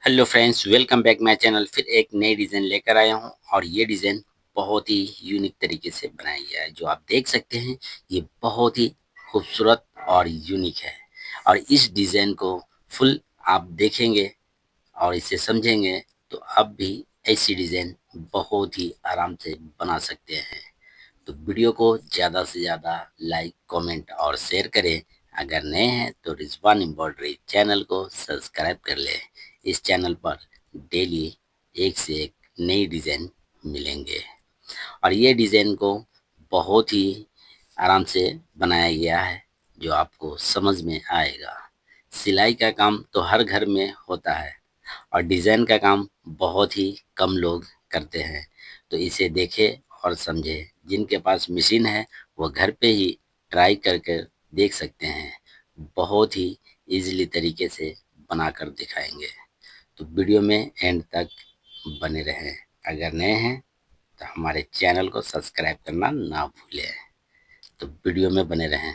Hello friends, welcome back my channel. फिर एक नई डिज़ाइन लेकर आया हूं और ये डिज़ाइन बहुत ही यूनिक तरीके से बनाई गया है। जो आप देख सकते हैं ये बहुत ही खूबसूरत और यूनिक है। और इस डिज़ाइन को फुल आप देखेंगे और इसे समझेंगे तो आप भी ऐसी डिज़ाइन बहुत ही आराम से बना सकते हैं। तो वीडियो को ज़्यादा से ज़्यादा लाइक, कमेंट और शेयर करें। अगर नए हैं तो रिजवान एम्ब्रॉयडरी चैनल को सब्सक्राइब कर लें। इस चैनल पर डेली एक से एक नई डिज़ाइन मिलेंगे और ये डिज़ाइन को बहुत ही आराम से बनाया गया है जो आपको समझ में आएगा। सिलाई का काम तो हर घर में होता है और डिज़ाइन का काम बहुत ही कम लोग करते हैं। तो इसे देखें और समझें। जिनके पास मशीन है वो घर पे ही ट्राई करके देख सकते हैं। बहुत ही इजीली तरीके से बनाकर दिखाएंगे। तो वीडियो में एंड तक बने रहें। अगर नए हैं तो हमारे चैनल को सब्सक्राइब करना ना भूलें। तो वीडियो में बने रहें।